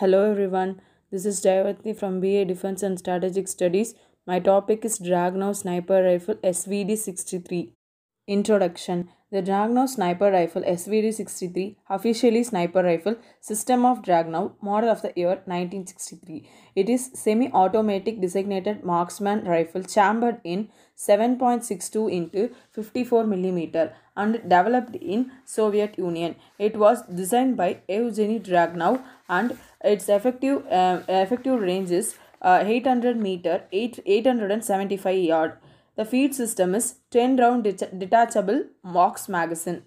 Hello everyone, this is Jayavati from BA Defense and Strategic Studies. My topic is Dragunov Sniper Rifle SVD 63. Introduction. The Dragunov Sniper Rifle SVD 63, officially Sniper Rifle, System of Dragunov, model of the year 1963. It is semi-automatic designated marksman rifle chambered in 7.62 into 54 mm and developed in Soviet Union. It was designed by Evgeny Dragunov and its effective range is 800 meter, 875 yard. The feed system is 10 round detachable MOX magazine.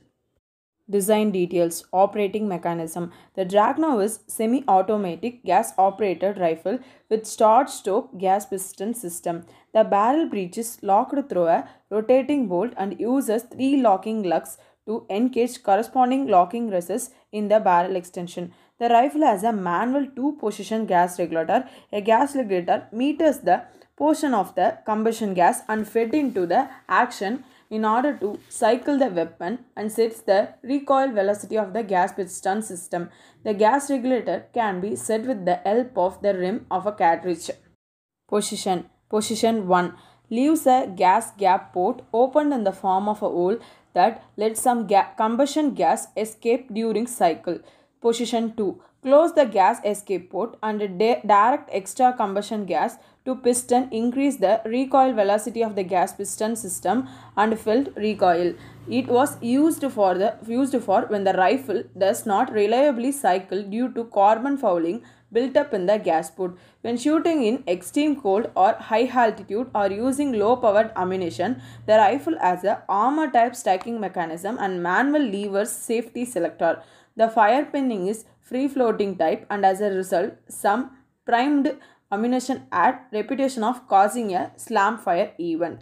Design details. Operating mechanism. The Dragunov is semi-automatic gas-operated rifle with start-stop gas piston system. The barrel breech is locked through a rotating bolt and uses 3 locking lugs to engage corresponding locking recesses in the barrel extension. The rifle has a manual 2-position gas regulator. A gas regulator meters the portion of the combustion gas and fed into the action in order to cycle the weapon and sets the recoil velocity of the gas piston system. The gas regulator can be set with the help of the rim of a cartridge. Position. Position 1. Leaves a gas gap port opened in the form of a hole that lets some combustion gas escape during cycle. Position 2. Close the gas escape port and direct extra combustion gas to piston increase the recoil velocity of the gas piston system and felt recoil. It was used for when the rifle does not reliably cycle due to carbon fouling built up in the gas port. When shooting in extreme cold or high altitude or using low powered ammunition, the rifle has a armor type stacking mechanism and manual levers safety selector. The fire pinning is free floating type and as a result some primed ammunition had reputation of causing a slam fire event.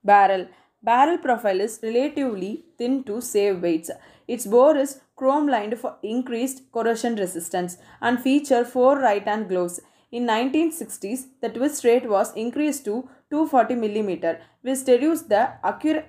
Barrel. Barrel profile is relatively thin to save weights. Its bore is chrome lined for increased corrosion resistance and feature 4 right-hand gloves. In 1960s, the twist rate was increased to 240 mm, which reduced the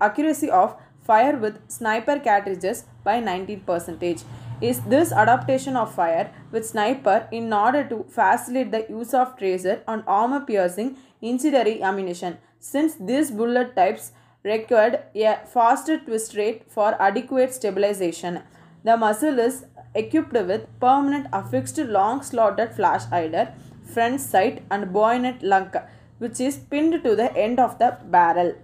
accuracy of fire with sniper cartridges by 19%. Is this adaptation of fire with sniper in order to facilitate the use of tracer on armor piercing incendiary ammunition, since these bullet types required a faster twist rate for adequate stabilization. The muzzle is equipped with permanent affixed long slotted flash hider, front sight and bayonet lug, which is pinned to the end of the barrel.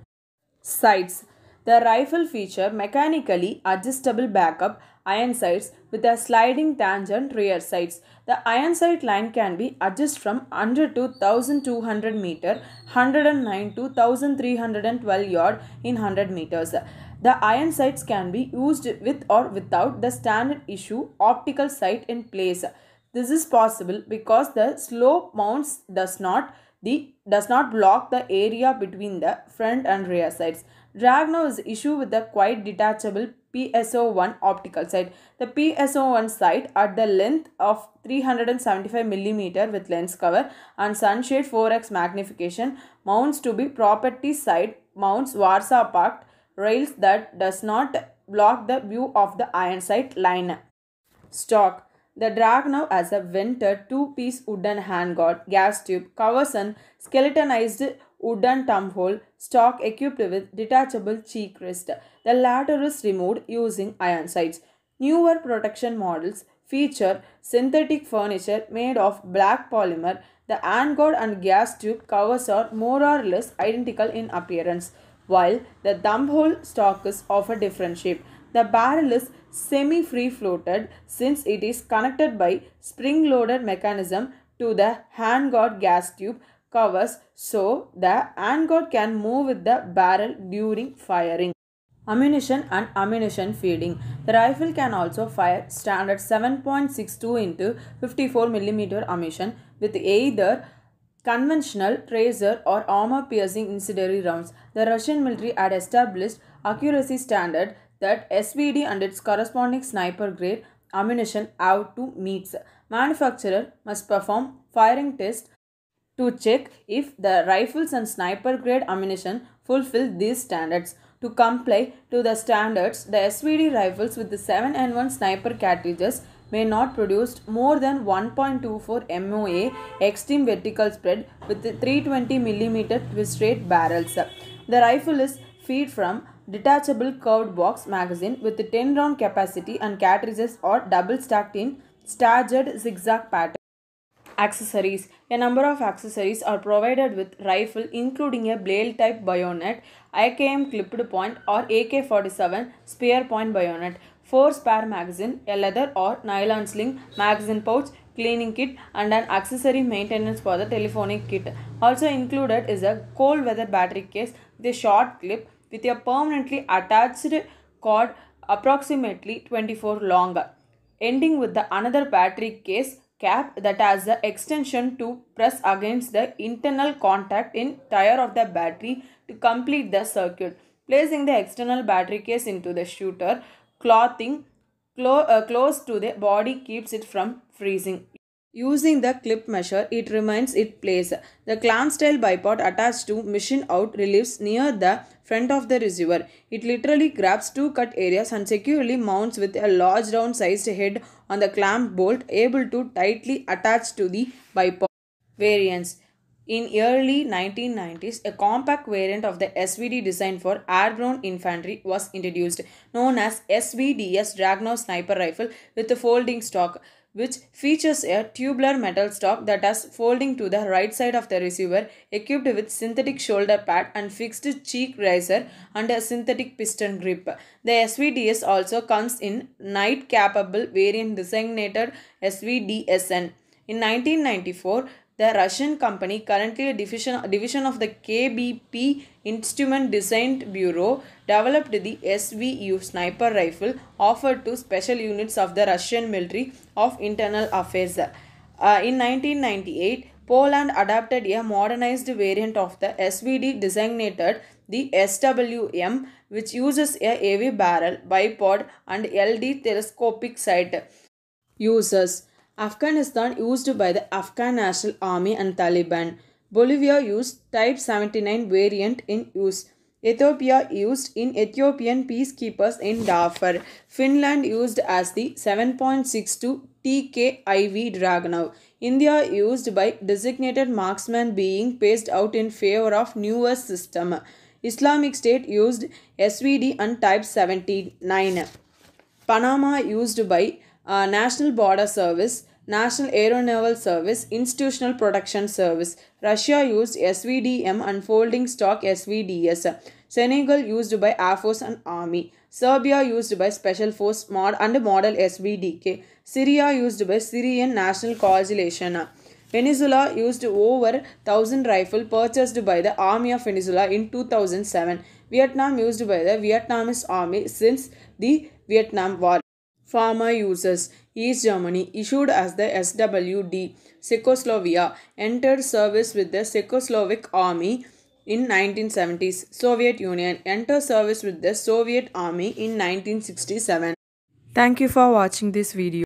Sights. The rifle feature mechanically adjustable backup iron sights with a sliding tangent rear sights. The iron sight line can be adjusted from 100 to 1200 meter, 109 to 1312 yard in 100 meters. The iron sights can be used with or without the standard issue optical sight in place. This is possible because the slope mounts does not block the area between the front and rear sights. Dragunov is issued with a quite detachable PSO1 optical sight. The PSO1 sight at the length of 375 mm with lens cover and sunshade 4x magnification mounts to be property side mounts Warsaw Pact rails that does not block the view of the iron sight line. Stock. The Dragunov has a vented 2-piece wooden handguard, gas tube, covers and skeletonized wooden thumbhole, stock equipped with detachable cheek rest. The latter is removed using iron sights. Newer protection models feature synthetic furniture made of black polymer. The handguard and gas tube covers are more or less identical in appearance, while the thumbhole stock is of a different shape. The barrel is semi-free floated since it is connected by spring-loaded mechanism to the handguard gas tube covers, so the handguard can move with the barrel during firing. Ammunition and ammunition feeding. The rifle can also fire standard 7.62 into 54 mm ammunition with either conventional tracer or armor piercing incendiary rounds. The Russian military had established accuracy standard that SVD and its corresponding sniper grade ammunition have to meet. Manufacturer must perform firing tests to check if the rifles and sniper grade ammunition fulfill these standards. To comply to the standards, the SVD rifles with the 7N1 sniper cartridges may not produce more than 1.24 MOA extreme vertical spread with 320 mm twist rate barrels. The rifle is fed from detachable curved box magazine with 10 round capacity and cartridges are double stacked in staggered zigzag pattern. Accessories. A number of accessories are provided with rifle including a blade type bayonet, AKM clipped point or AK-47 spear point bayonet, 4 spare magazine, a leather or nylon sling, magazine pouch, cleaning kit and an accessory maintenance for the telephonic kit. Also included is a cold weather battery case with a short clip with a permanently attached cord approximately 24 long, ending with the another battery case cap that has the extension to press against the internal contact in tire of the battery to complete the circuit. Placing the external battery case into the shooter, clothing close to the body keeps it from freezing. Using the clip measure, it remains its place. The clamp style bipod attached to machine out relieves near the front of the receiver. It literally grabs two cut areas and securely mounts with a large round sized head on the clamp bolt able to tightly attach to the bipod. Variants. In early 1990s, a compact variant of the SVD designed for airborne infantry was introduced, known as SVDS Dragunov Sniper Rifle with a folding stock, which features a tubular metal stock that has folding to the right side of the receiver, equipped with synthetic shoulder pad and fixed cheek riser and a synthetic piston grip. The SVDS also comes in night capable variant designated SVDSN. In 1994, the Russian company, currently a division of the KBP Instrument Design Bureau, developed the SVU sniper rifle offered to special units of the Russian Military of Internal Affairs. In 1998, Poland adopted a modernized variant of the SVD designated the SWM, which uses a heavy barrel, bipod and LD telescopic sight. Users. Afghanistan used by the Afghan National Army and Taliban. Bolivia used Type 79 variant in use. Ethiopia used in Ethiopian peacekeepers in Darfur. Finland used as the 7.62 TKIV Dragunov. India used by designated marksman being phased out in favor of newer system. Islamic State used SVD and Type 79. Panama used by National Border Service, National Aeronaval Service, Institutional Protection Service. Russia used SVDM and folding stock SVDS. Senegal used by Air Force and Army. Serbia used by Special Force and Model SVDK. Syria used by Syrian National Coalition. Venezuela used over 1,000 rifles purchased by the Army of Venezuela in 2007. Vietnam used by the Vietnamese Army since the Vietnam War. Pharma uses. East Germany, issued as the SWD. Czechoslovakia entered service with the Czechoslovak Army in 1970s. Soviet Union entered service with the Soviet Army in 1967. Thank you for watching this video.